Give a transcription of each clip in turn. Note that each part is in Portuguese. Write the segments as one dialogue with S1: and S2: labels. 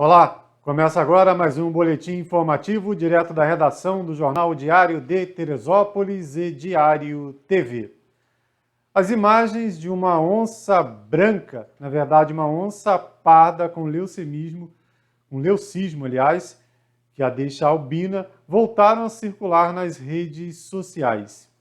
S1: Olá, começa agora mais um boletim informativo direto da redação do Jornal Diário de Teresópolis e Diário TV. As imagens de uma onça branca, na verdade uma onça parda com leucismo, aliás, que a deixa albina, voltaram a circular nas redes sociais.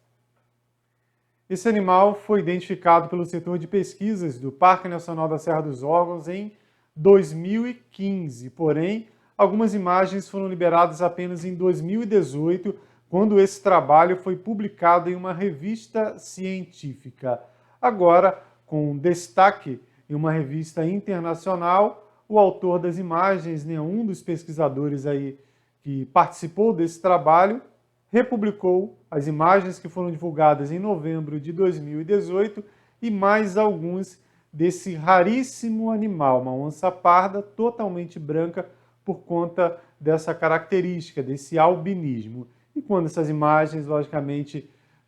S1: Esse animal foi identificado pelo setor de pesquisas do Parque Nacional da Serra dos Órgãos em 2015, porém, algumas imagens foram liberadas apenas em 2018, quando esse trabalho foi publicado em uma revista científica. Agora, com destaque em uma revista internacional, o autor das imagens, um dos pesquisadores aí que participou desse trabalho, republicou as imagens que foram divulgadas em novembro de 2018 e mais alguns desse raríssimo animal, uma onça parda totalmente branca por conta dessa característica, desse albinismo. E quando essas imagens, logicamente,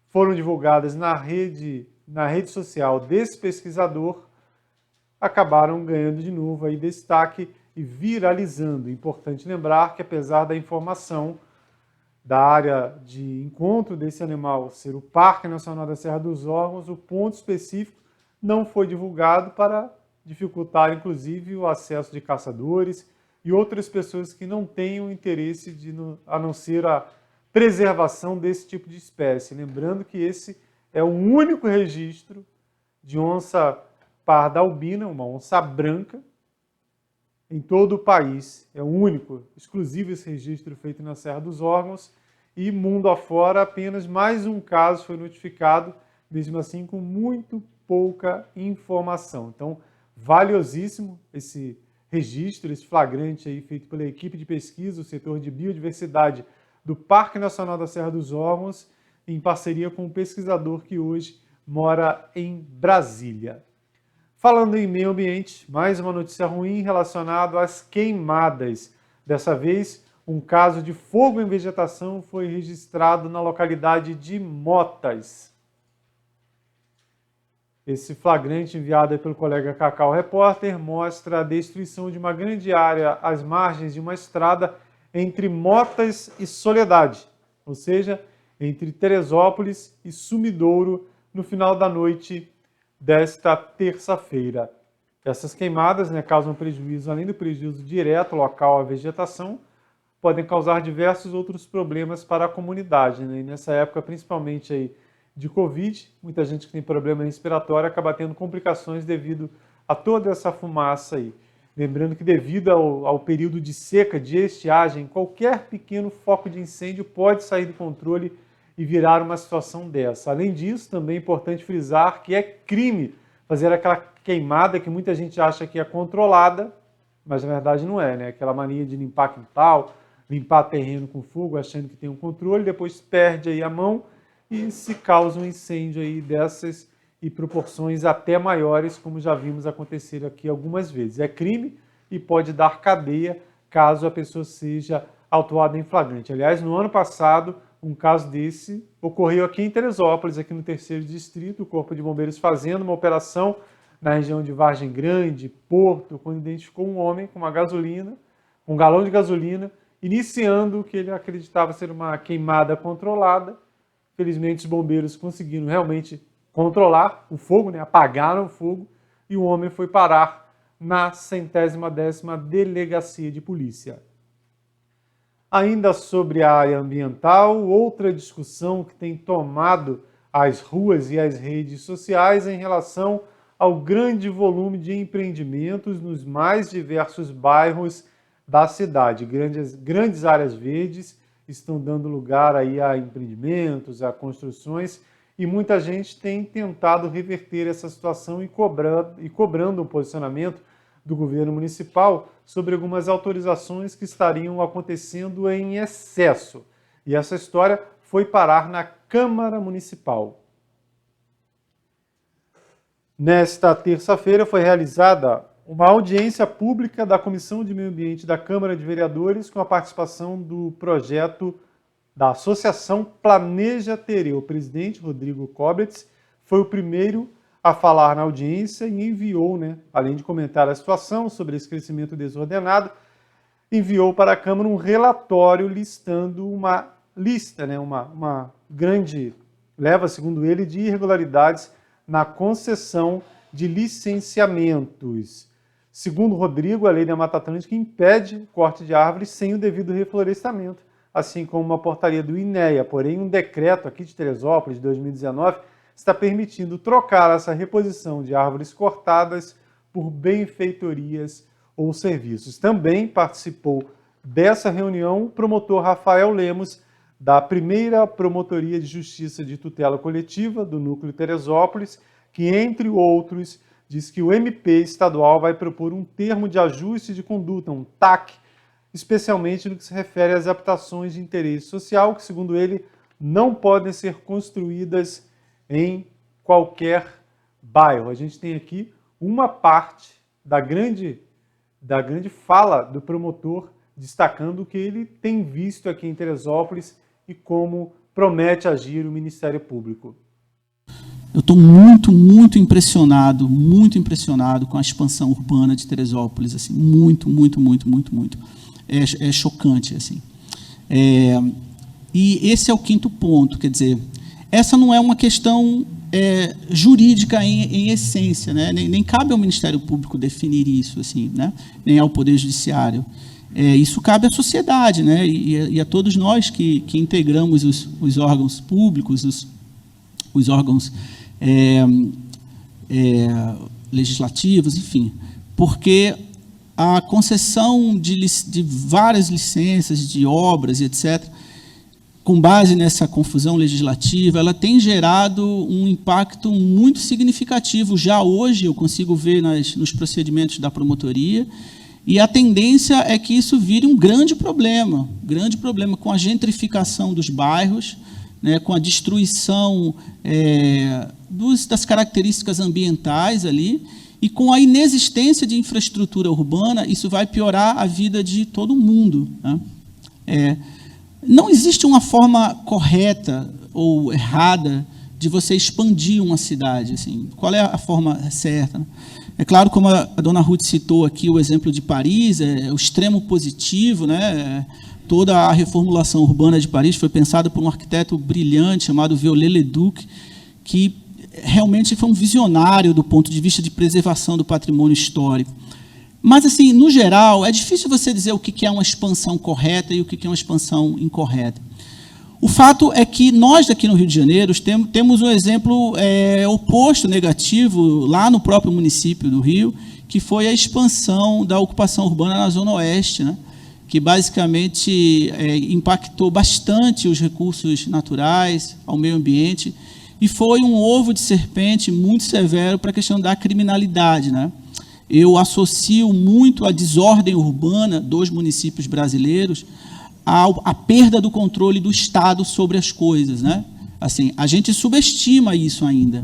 S1: foram divulgadas na rede social desse pesquisador, acabaram ganhando de novo aí destaque e viralizando. Importante lembrar que, apesar da informação da área de encontro desse animal ser o Parque Nacional da Serra dos Órgãos, o ponto específico não foi divulgado para dificultar, inclusive, o acesso de caçadores e outras pessoas que não tenham interesse a não ser a preservação desse tipo de espécie. Lembrando que esse é o único registro de onça parda albina, uma onça branca, em todo o país. É o único, exclusivo esse registro feito na Serra dos Órgãos, e mundo afora apenas mais um caso foi notificado, mesmo assim com muito pouca informação. Então, valiosíssimo esse registro, esse flagrante aí feito pela equipe de pesquisa, o setor de biodiversidade do Parque Nacional da Serra dos Órgãos, em parceria com um pesquisador que hoje mora em Brasília. Falando em meio ambiente, mais uma notícia ruim relacionada às queimadas. Dessa vez, um caso de fogo em vegetação foi registrado na localidade de Motas. Esse flagrante enviado pelo colega Cacau Repórter mostra a destruição de uma grande área às margens de uma estrada entre Motas e Soledade, ou seja, entre Teresópolis e Sumidouro, no final da noite desta terça-feira. Essas queimadas causam prejuízo, além do prejuízo direto local à vegetação, podem causar diversos outros problemas para a comunidade. E nessa época, principalmente aí de Covid, muita gente que tem problema respiratório acaba tendo complicações devido a toda essa fumaça aí. Lembrando que devido ao período de seca, de estiagem, qualquer pequeno foco de incêndio pode sair do controle e virar uma situação dessa. Além disso, também é importante frisar que é crime fazer aquela queimada que muita gente acha que é controlada, mas na verdade não é, Aquela mania de limpar quintal, limpar terreno com fogo, achando que tem um controle, depois perde aí a mão e se causa um incêndio aí dessas e proporções até maiores, como já vimos acontecer aqui algumas vezes. É crime e pode dar cadeia caso a pessoa seja autuada em flagrante. Aliás, no ano passado, um caso desse ocorreu aqui em Teresópolis, aqui no 3º Distrito, o Corpo de Bombeiros fazendo uma operação na região de Vargem Grande, Porto, quando identificou um homem com uma gasolina, um galão de gasolina, iniciando o que ele acreditava ser uma queimada controlada. Felizmente, os bombeiros conseguiram realmente controlar o fogo, apagaram o fogo, e o homem foi parar na 110ª Delegacia de Polícia. Ainda sobre a área ambiental, outra discussão que tem tomado as ruas e as redes sociais em relação ao grande volume de empreendimentos nos mais diversos bairros da cidade. Grandes áreas verdes estão dando lugar aí a empreendimentos, a construções, e muita gente tem tentado reverter essa situação e cobrando um posicionamento do governo municipal sobre algumas autorizações que estariam acontecendo em excesso. E essa história foi parar na Câmara Municipal. Nesta terça-feira foi realizada uma audiência pública da Comissão de Meio Ambiente da Câmara de Vereadores com a participação do projeto da Associação Planeja Terê. O presidente, Rodrigo Koblitz, foi o primeiro a falar na audiência e enviou, além de comentar a situação sobre esse crescimento desordenado, enviou para a Câmara um relatório listando uma lista, uma grande leva, segundo ele, de irregularidades na concessão de licenciamentos. Segundo Rodrigo, a lei da Mata Atlântica impede o corte de árvores sem o devido reflorestamento, assim como uma portaria do INEA. Porém, um decreto aqui de Teresópolis, de 2019, está permitindo trocar essa reposição de árvores cortadas por benfeitorias ou serviços. Também participou dessa reunião o promotor Rafael Lemos, da primeira Promotoria de Justiça de Tutela Coletiva do Núcleo Teresópolis, que, entre outros, diz que o MP estadual vai propor um termo de ajuste de conduta, um TAC, especialmente no que se refere às habitações de interesse social, que, segundo ele, não podem ser construídas em qualquer bairro. A gente tem aqui uma parte da grande fala do promotor, destacando o que ele tem visto aqui em Teresópolis e como promete agir o Ministério Público.
S2: Eu estou muito impressionado com a expansão urbana de Teresópolis, assim, muito. É chocante, assim. E esse é o quinto ponto, quer dizer, essa não é uma questão jurídica em essência, né? Nem cabe ao Ministério Público definir isso, assim, né? Nem ao Poder Judiciário. Isso cabe à sociedade, né? E a todos nós que integramos os órgãos públicos, os órgãos legislativos, enfim, porque a concessão de várias licenças de obras e etc., com base nessa confusão legislativa, ela tem gerado um impacto muito significativo. Já hoje eu consigo ver nos procedimentos da promotoria, e a tendência é que isso vire um grande problema com a gentrificação dos bairros, né, com a destruição das características ambientais ali, e com a inexistência de infraestrutura urbana. Isso vai piorar a vida de todo mundo, né? Não existe uma forma correta ou errada de você expandir uma cidade. Assim. Qual é a forma certa? É claro, como a dona Ruth citou aqui, o exemplo de Paris, é o extremo positivo, né? Toda a reformulação urbana de Paris foi pensada por um arquiteto brilhante chamado Viollet-le-Duc, que realmente foi um visionário do ponto de vista de preservação do patrimônio histórico. Mas, assim, no geral, é difícil você dizer o que é uma expansão correta e o que é uma expansão incorreta. O fato é que nós, daqui no Rio de Janeiro, temos um exemplo oposto, negativo, lá no próprio município do Rio, que foi a expansão da ocupação urbana na Zona Oeste, né? Que basicamente impactou bastante os recursos naturais, ao meio ambiente, e foi um ovo de serpente muito severo para a questão da criminalidade, né? Eu associo muito a desordem urbana dos municípios brasileiros à perda do controle do Estado sobre as coisas, né? Assim, a gente subestima isso ainda.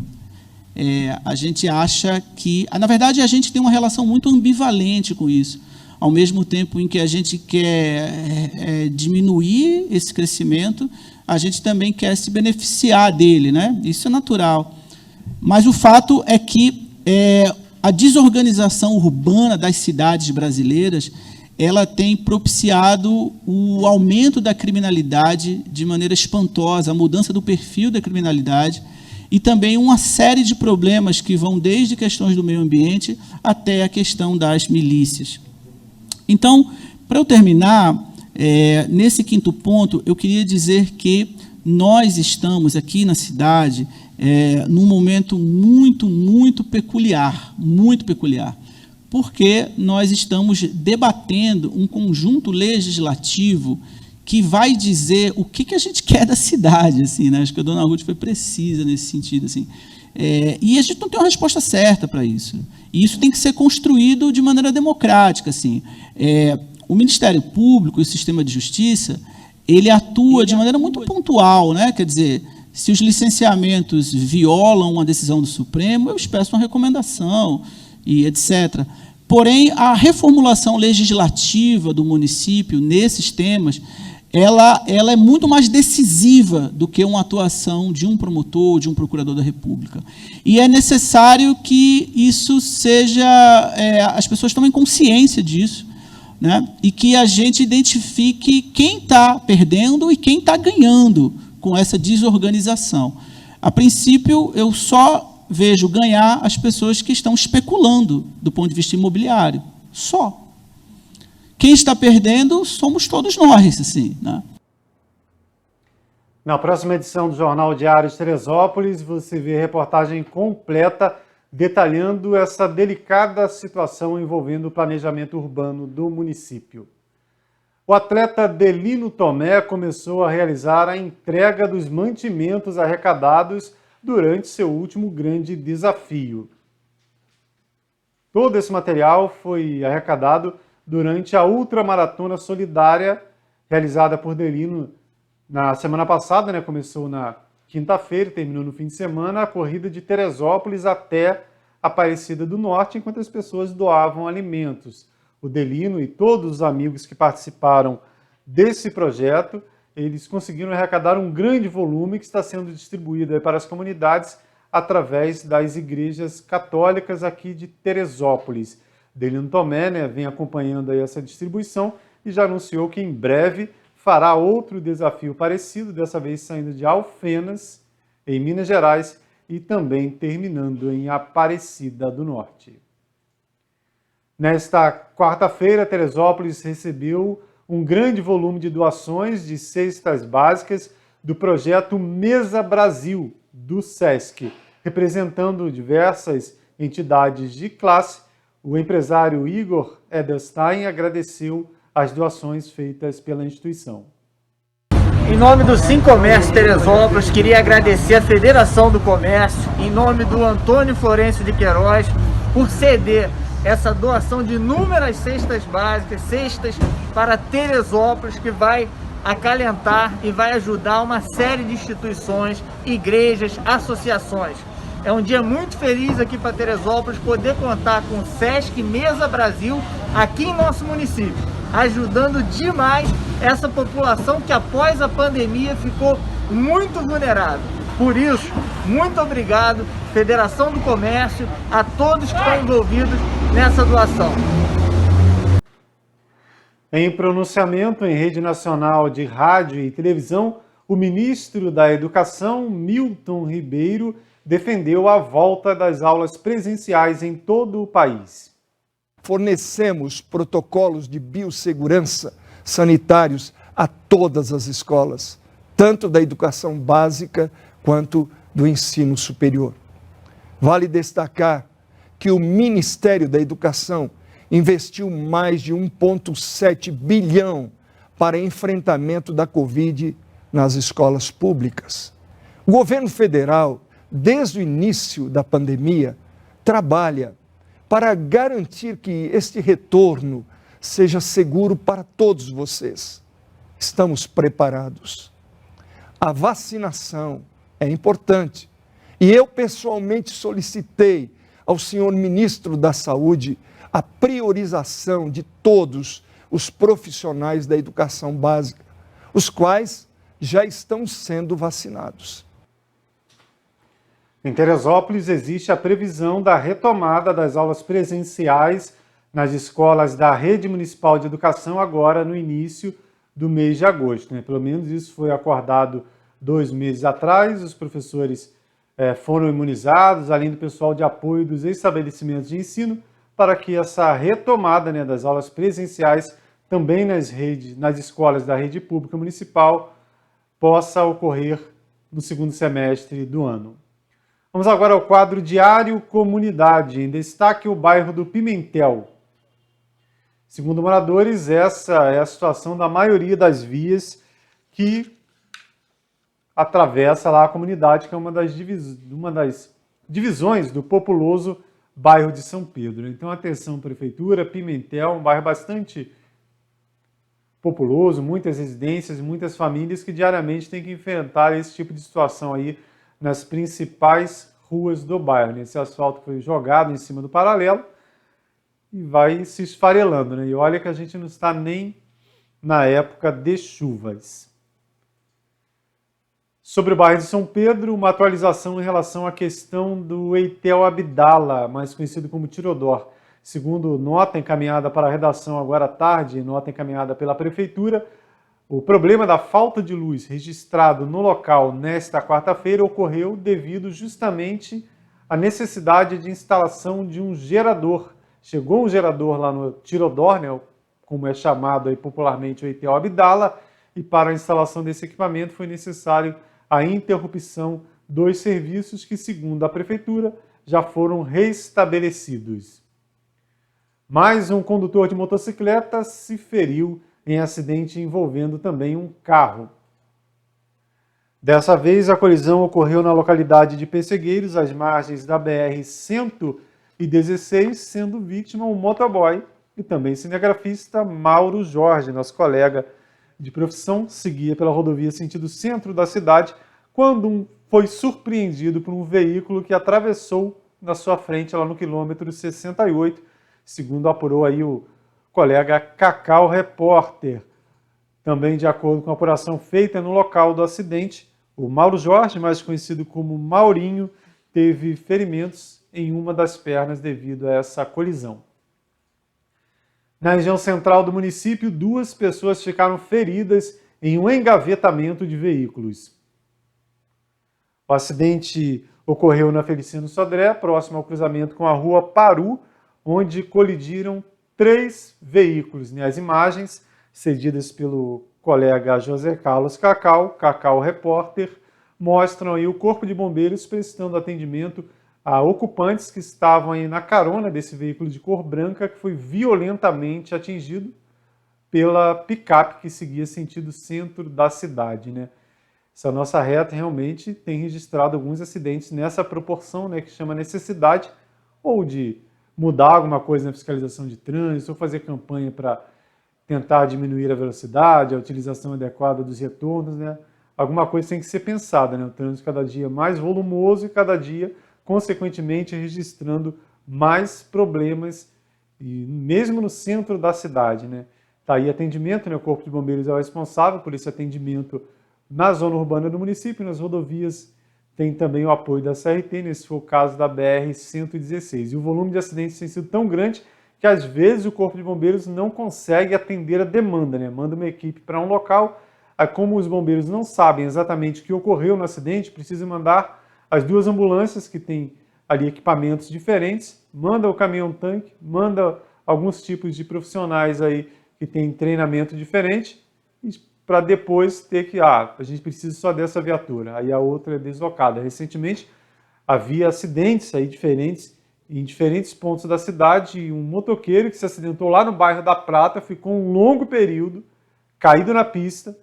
S2: A gente acha que... Na verdade, a gente tem uma relação muito ambivalente com isso. Ao mesmo tempo em que a gente quer diminuir esse crescimento, a gente também quer se beneficiar dele, né? Isso é natural. Mas o fato é que a desorganização urbana das cidades brasileiras, ela tem propiciado o aumento da criminalidade de maneira espantosa, a mudança do perfil da criminalidade e também uma série de problemas que vão desde questões do meio ambiente até a questão das milícias. Então, para eu terminar, nesse quinto ponto, eu queria dizer que nós estamos aqui na cidade num momento muito peculiar, porque nós estamos debatendo um conjunto legislativo que vai dizer o que a gente quer da cidade, assim, né? Acho que a dona Ruth foi precisa nesse sentido, assim. E a gente não tem uma resposta certa para isso. E isso tem que ser construído de maneira democrática, assim. O Ministério Público e o sistema de justiça, ele atua de maneira muito pontual, né? Quer dizer, se os licenciamentos violam uma decisão do Supremo, eu peço uma recomendação e etc. Porém, a reformulação legislativa do município nesses temas, ela é muito mais decisiva do que uma atuação de um promotor, de um procurador da República. E é necessário que isso seja... as pessoas tomem consciência disso, né? E que a gente identifique quem está perdendo e quem está ganhando com essa desorganização. A princípio, eu só vejo ganhar as pessoas que estão especulando do ponto de vista imobiliário. Só. Quem está perdendo somos todos nós, assim, né?
S1: Na próxima edição do Jornal Diário de Teresópolis, você vê a reportagem completa detalhando essa delicada situação envolvendo o planejamento urbano do município. O atleta Delino Tomé começou a realizar a entrega dos mantimentos arrecadados durante seu último grande desafio. Todo esse material foi arrecadado durante a ultramaratona solidária realizada por Delino na semana passada, né? Começou na quinta-feira, terminou no fim de semana, a corrida de Teresópolis até Aparecida do Norte, enquanto as pessoas doavam alimentos. O Delino e todos os amigos que participaram desse projeto, eles conseguiram arrecadar um grande volume que está sendo distribuído para as comunidades através das igrejas católicas aqui de Teresópolis. Delino Tomé, né, vem acompanhando aí essa distribuição e já anunciou que em breve fará outro desafio parecido, dessa vez saindo de Alfenas, em Minas Gerais, e também terminando em Aparecida do Norte. Nesta quarta-feira, Teresópolis recebeu um grande volume de doações de cestas básicas do projeto Mesa Brasil, do SESC, representando diversas entidades de classe. O empresário Igor Edelstein agradeceu as doações feitas pela instituição.
S3: Em nome do Sim Comércio Teresópolis, queria agradecer a Federação do Comércio, em nome do Antônio Florencio de Queiroz, por ceder essa doação de inúmeras cestas básicas, cestas para Teresópolis, que vai acalentar e vai ajudar uma série de instituições, igrejas, associações. É um dia muito feliz aqui para Teresópolis poder contar com o SESC Mesa Brasil aqui em nosso município, ajudando demais essa população que após a pandemia ficou muito vulnerável. Por isso, muito obrigado, Federação do Comércio, a todos que estão envolvidos nessa doação.
S1: Em pronunciamento em rede nacional de rádio e televisão, o ministro da Educação, Milton Ribeiro, defendeu a volta das aulas presenciais em todo o país.
S4: Fornecemos protocolos de biossegurança sanitários a todas as escolas, tanto da educação básica quanto do ensino superior. Vale destacar que o Ministério da Educação investiu mais de 1,7 bilhão para enfrentamento da Covid nas escolas públicas. O governo federal, desde o início da pandemia, trabalha para garantir que este retorno seja seguro para todos vocês. Estamos preparados. A vacinação é importante e eu pessoalmente solicitei ao senhor ministro da Saúde a priorização de todos os profissionais da educação básica, os quais já estão sendo vacinados.
S1: Em Teresópolis, existe a previsão da retomada das aulas presenciais nas escolas da Rede Municipal de Educação agora no início do mês de agosto, né? Pelo menos isso foi acordado 2 meses atrás. Os professores foram imunizados, além do pessoal de apoio dos estabelecimentos de ensino, para que essa retomada, né, das aulas presenciais também nas escolas da rede pública municipal possa ocorrer no segundo semestre do ano. Vamos agora ao quadro Diário Comunidade. Em destaque, o bairro do Pimentel. Segundo moradores, essa é a situação da maioria das vias que atravessa lá a comunidade, que é uma das divisões do populoso bairro de São Pedro. Então, atenção, Prefeitura, Pimentel, um bairro bastante populoso, muitas residências, muitas famílias que diariamente têm que enfrentar esse tipo de situação aí nas principais ruas do bairro. Esse asfalto foi jogado em cima do paralelo e vai se esfarelando, né? E olha que a gente não está nem na época de chuvas. Sobre o bairro de São Pedro, uma atualização em relação à questão do Eitel Abdala, mais conhecido como Tirodor. Segundo nota encaminhada para a redação agora à tarde, nota encaminhada pela Prefeitura, o problema da falta de luz registrado no local nesta quarta-feira ocorreu devido justamente à necessidade de instalação de um gerador. Chegou um gerador lá no Tirodor, né, como é chamado aí popularmente o Hotel Abdala, e para a instalação desse equipamento foi necessário a interrupção dos serviços que, segundo a Prefeitura, já foram restabelecidos. Mais um condutor de motocicleta se feriu em acidente envolvendo também um carro. Dessa vez, a colisão ocorreu na localidade de Pessegueiros, às margens da BR-116, sendo vítima um motoboy e também cinegrafista Mauro Jorge, nosso colega de profissão, seguia pela rodovia sentido centro da cidade, quando foi surpreendido por um veículo que atravessou na sua frente, lá no quilômetro 68, segundo apurou aí o colega Cacau Repórter. Também de acordo com a apuração feita no local do acidente, o Mauro Jorge, mais conhecido como Maurinho, teve ferimentos em uma das pernas devido a essa colisão. Na região central do município, 2 pessoas ficaram feridas em um engavetamento de veículos. O acidente ocorreu na Feliciano Sodré, próximo ao cruzamento com a rua Paru, onde colidiram 3 veículos. As imagens, cedidas pelo colega José Carlos Cacau Repórter, mostram aí o Corpo de Bombeiros prestando atendimento a ocupantes que estavam aí na carona desse veículo de cor branca que foi violentamente atingido pela picape que seguia sentido centro da cidade, né? Essa nossa reta realmente tem registrado alguns acidentes nessa proporção, né, que chama necessidade ou de mudar alguma coisa na fiscalização de trânsito, ou fazer campanha para tentar diminuir a velocidade, a utilização adequada dos retornos, né? Alguma coisa tem que ser pensada, né? O trânsito cada dia mais volumoso e cada dia, consequentemente, registrando mais problemas, e mesmo no centro da cidade, né? Tá aí atendimento, né? O Corpo de Bombeiros é o responsável por esse atendimento na zona urbana do município, nas rodovias tem também o apoio da CRT, nesse foi o caso da BR-116. E o volume de acidentes tem sido tão grande que às vezes o Corpo de Bombeiros não consegue atender a demanda, né? Manda uma equipe para um local, aí como os bombeiros não sabem exatamente o que ocorreu no acidente, precisa mandar as 2 ambulâncias que têm ali equipamentos diferentes, manda o caminhão-tanque, manda alguns tipos de profissionais aí que têm treinamento diferente, para depois ter que, a gente precisa só dessa viatura, aí a outra é deslocada. Recentemente havia acidentes aí diferentes, em diferentes pontos da cidade, e um motoqueiro que se acidentou lá no bairro da Prata ficou um longo período caído na pista,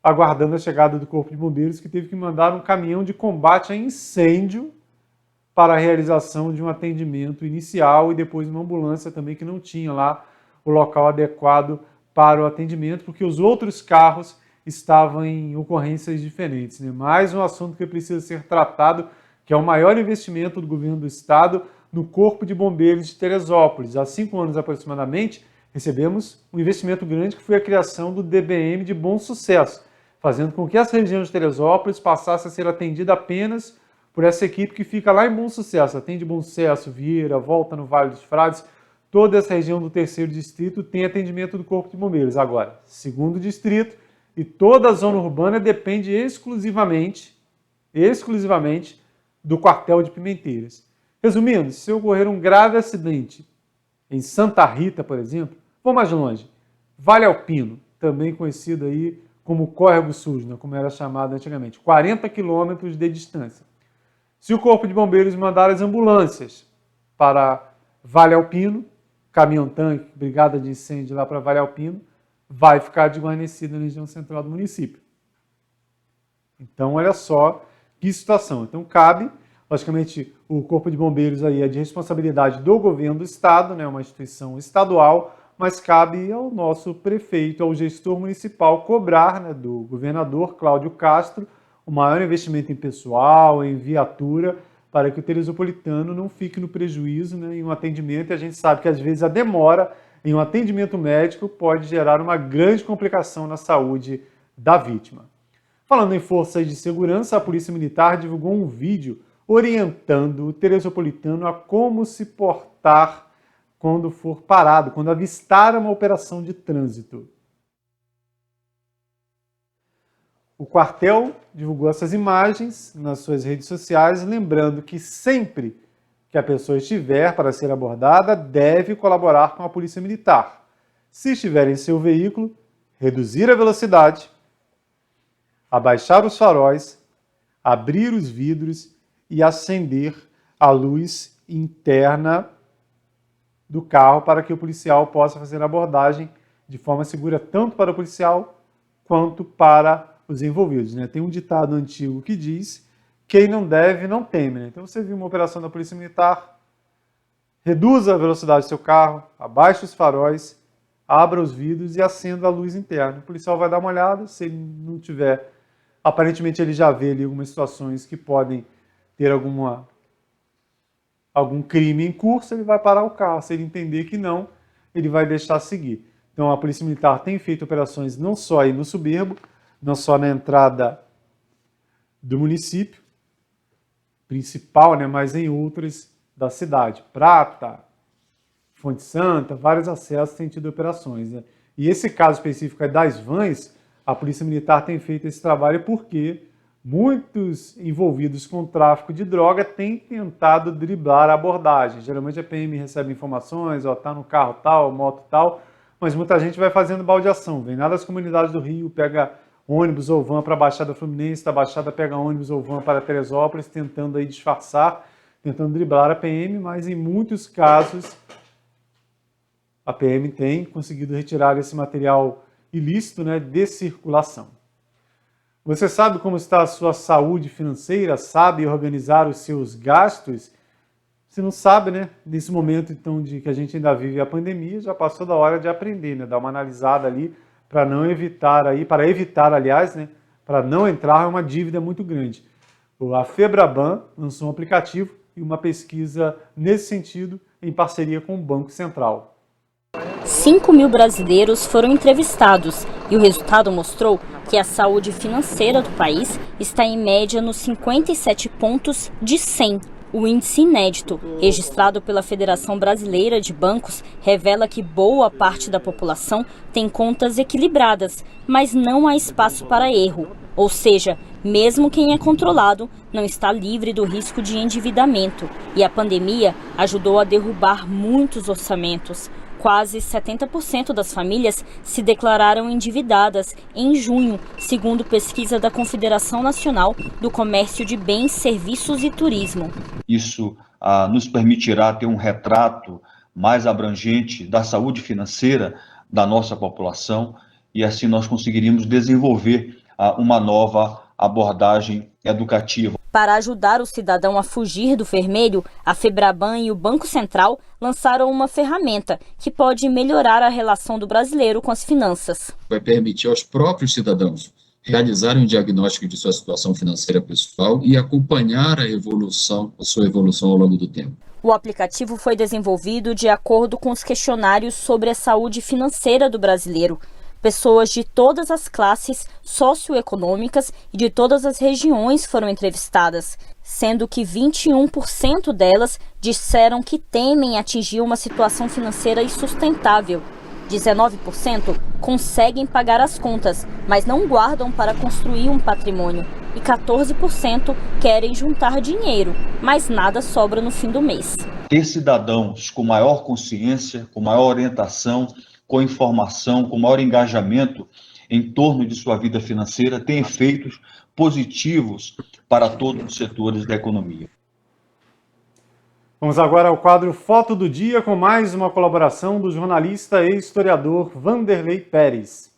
S1: aguardando a chegada do Corpo de Bombeiros, que teve que mandar um caminhão de combate a incêndio para a realização de um atendimento inicial e depois uma ambulância também que não tinha lá o local adequado para o atendimento, porque os outros carros estavam em ocorrências diferentes, né? Mais um assunto que precisa ser tratado, que é o maior investimento do governo do estado no Corpo de Bombeiros de Teresópolis. Há 5 anos aproximadamente, recebemos um investimento grande que foi a criação do DBM de Bom Sucesso, fazendo com que essa região de Teresópolis passasse a ser atendida apenas por essa equipe que fica lá em Bom Sucesso. Atende Bom Sucesso, Vieira, volta no Vale dos Frades. Toda essa região do 3º distrito tem atendimento do Corpo de Bombeiros. Agora, 2º distrito e toda a zona urbana depende exclusivamente do quartel de Pimenteiras. Resumindo, se ocorrer um grave acidente em Santa Rita, por exemplo, vou mais longe, Vale Alpino, também conhecido aí como Córrego Sujo, né, como era chamado antigamente, 40 quilômetros de distância. Se o Corpo de Bombeiros mandar as ambulâncias para Vale Alpino, caminhão-tanque, brigada de incêndio lá para Vale Alpino, vai ficar desguarnecido na região central do município. Então, olha só que situação. Então, cabe, logicamente, o Corpo de Bombeiros aí é de responsabilidade do governo do estado, né, uma instituição estadual, mas cabe ao nosso prefeito, ao gestor municipal, cobrar, né, do governador Cláudio Castro o maior investimento em pessoal, em viatura, para que o teresopolitano não fique no prejuízo, né, em um atendimento. E a gente sabe que, às vezes, a demora em um atendimento médico pode gerar uma grande complicação na saúde da vítima. Falando em forças de segurança, a Polícia Militar divulgou um vídeo orientando o teresopolitano a como se portar quando for parado, quando avistar uma operação de trânsito. O quartel divulgou essas imagens nas suas redes sociais, lembrando que sempre que a pessoa estiver para ser abordada, deve colaborar com a Polícia Militar. Se estiver em seu veículo, reduzir a velocidade, abaixar os faróis, abrir os vidros e acender a luz interna do carro para que o policial possa fazer a abordagem de forma segura, tanto para o policial quanto para os envolvidos. Tem um ditado antigo que diz: quem não deve, não teme. Então você viu uma operação da Polícia Militar, reduza a velocidade do seu carro, abaixe os faróis, abra os vidros e acenda a luz interna. O policial vai dar uma olhada, se ele não tiver, aparentemente ele já vê ali algumas situações que podem ter algum crime em curso, ele vai parar o carro. Se ele entender que não, ele vai deixar seguir. Então a Polícia Militar tem feito operações não só aí no Soberbo, não só na entrada do município principal, mas em outras da cidade. Prata, Fonte Santa, vários acessos têm tido operações. E esse caso específico é das vans, a Polícia Militar tem feito esse trabalho porque muitos envolvidos com tráfico de droga têm tentado driblar a abordagem. Geralmente a PM recebe informações, está no carro tal, moto tal, mas muita gente vai fazendo baldeação, vem lá das comunidades do Rio, pega ônibus ou van para a Baixada Fluminense, da Baixada pega ônibus ou van para Teresópolis, tentando aí disfarçar, tentando driblar a PM, mas em muitos casos a PM tem conseguido retirar esse material ilícito de circulação. Você sabe como está a sua saúde financeira? Sabe organizar os seus gastos? Se não sabe, nesse momento então de que a gente ainda vive a pandemia, já passou da hora de aprender, dar uma analisada ali para não entrar em uma dívida muito grande. A Febraban lançou um aplicativo e uma pesquisa nesse sentido em parceria com o Banco Central.
S5: 5.000 brasileiros foram entrevistados e o resultado mostrou que a saúde financeira do país está em média nos 57 pontos de 100. O índice inédito, registrado pela Federação Brasileira de Bancos, revela que boa parte da população tem contas equilibradas, mas não há espaço para erro. Ou seja, mesmo quem é controlado não está livre do risco de endividamento. E a pandemia ajudou a derrubar muitos orçamentos. Quase 70% das famílias se declararam endividadas em junho, segundo pesquisa da Confederação Nacional do Comércio de Bens, Serviços e Turismo.
S6: Isso nos permitirá ter um retrato mais abrangente da saúde financeira da nossa população e assim nós conseguiríamos desenvolver uma nova abordagem educativa.
S5: Para ajudar o cidadão a fugir do vermelho, a Febraban e o Banco Central lançaram uma ferramenta que pode melhorar a relação do brasileiro com as finanças.
S7: Vai permitir aos próprios cidadãos realizarem um diagnóstico de sua situação financeira pessoal e acompanhar a sua evolução ao longo do tempo.
S5: O aplicativo foi desenvolvido de acordo com os questionários sobre a saúde financeira do brasileiro. Pessoas de todas as classes socioeconômicas e de todas as regiões foram entrevistadas, sendo que 21% delas disseram que temem atingir uma situação financeira insustentável. 19% conseguem pagar as contas, mas não guardam para construir um patrimônio. E 14% querem juntar dinheiro, mas nada sobra no fim do mês.
S6: Ter cidadãos com maior consciência, com maior orientação, com informação, com maior engajamento em torno de sua vida financeira, tem efeitos positivos para todos os setores da economia.
S1: Vamos agora ao quadro Foto do Dia, com mais uma colaboração do jornalista e historiador Vanderlei Pérez.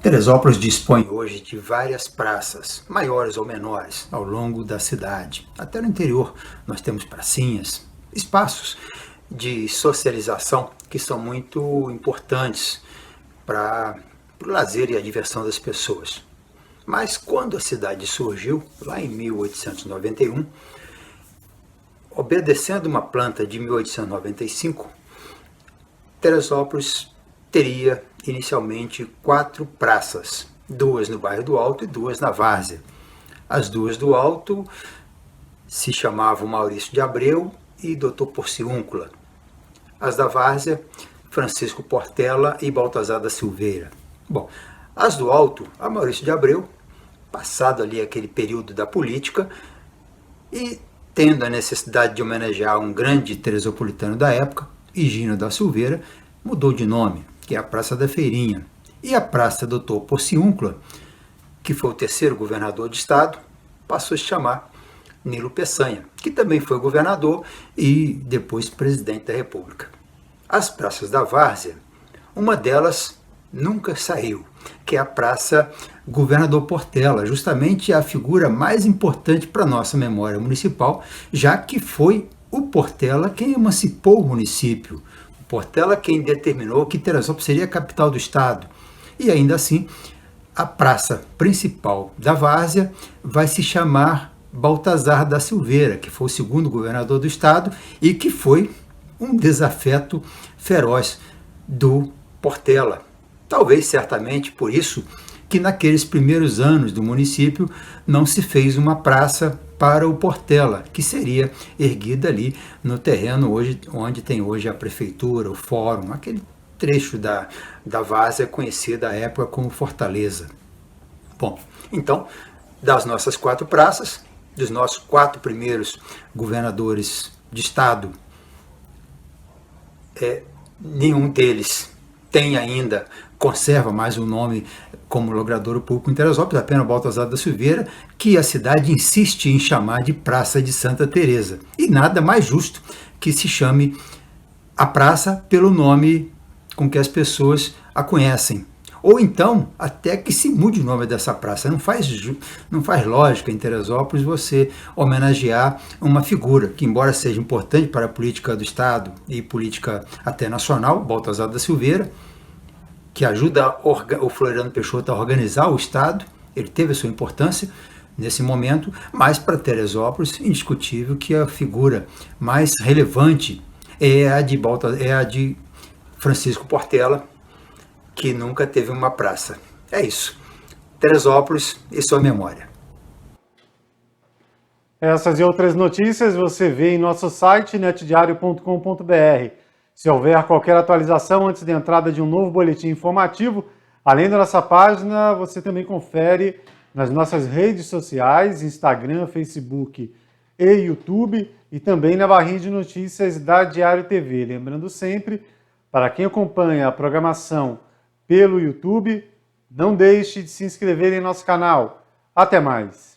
S8: Teresópolis dispõe hoje de várias praças, maiores ou menores, ao longo da cidade. Até no interior nós temos pracinhas, espaços de socialização que são muito importantes para o lazer e a diversão das pessoas. Mas quando a cidade surgiu, lá em 1891, obedecendo uma planta de 1895, Teresópolis teria inicialmente 4 praças, 2 no bairro do Alto e 2 na Várzea. As 2 do Alto se chamavam Maurício de Abreu e Dr. Porciúncula. As da Várzea, Francisco Portela e Baltazar da Silveira. Bom, as do Alto, a Maurício de Abreu, passado ali aquele período da política, e tendo a necessidade de homenagear um grande teresopolitano da época, Higino da Silveira, mudou de nome, que é a Praça da Feirinha. E a Praça Doutor Porciúncula, que foi o terceiro governador de estado, passou a se chamar Nilo Peçanha, que também foi governador e depois presidente da República. As praças da Várzea, uma delas nunca saiu, que é a Praça Governador Portela, justamente a figura mais importante para a nossa memória municipal, já que foi o Portela quem emancipou o município, o Portela quem determinou que Teresópolis seria a capital do estado. E ainda assim, a praça principal da Várzea vai se chamar Baltazar da Silveira, que foi o segundo governador do estado e que foi um desafeto feroz do Portela. Talvez, certamente, por isso que naqueles primeiros anos do município não se fez uma praça para o Portela, que seria erguida ali no terreno onde tem hoje a prefeitura, o fórum, aquele trecho da Várzea conhecida à época como Fortaleza. Bom, então, das nossas 4 praças, dos nossos 4 primeiros governadores de estado, nenhum deles tem ainda, conserva mais o nome como logradouro público em Teresópolis, apenas Baltazar da Silveira, que a cidade insiste em chamar de Praça de Santa Teresa. E nada mais justo que se chame a praça pelo nome com que as pessoas a conhecem. Ou então, até que se mude o nome dessa praça. Não faz lógica em Teresópolis você homenagear uma figura que, embora seja importante para a política do Estado e política até nacional, Baltazar da Silveira, que ajuda o Floriano Peixoto a organizar o Estado, ele teve a sua importância nesse momento, mas para Teresópolis, indiscutível que a figura mais relevante é a de Francisco Portela, que nunca teve uma praça. É isso. Teresópolis e sua memória.
S1: Essas e outras notícias você vê em nosso site netdiario.com.br. Se houver qualquer atualização antes da entrada de um novo boletim informativo, além da nossa página, você também confere nas nossas redes sociais, Instagram, Facebook e YouTube, e também na barrinha de notícias da Diário TV. Lembrando sempre, para quem acompanha a programação pelo YouTube, não deixe de se inscrever em nosso canal. Até mais!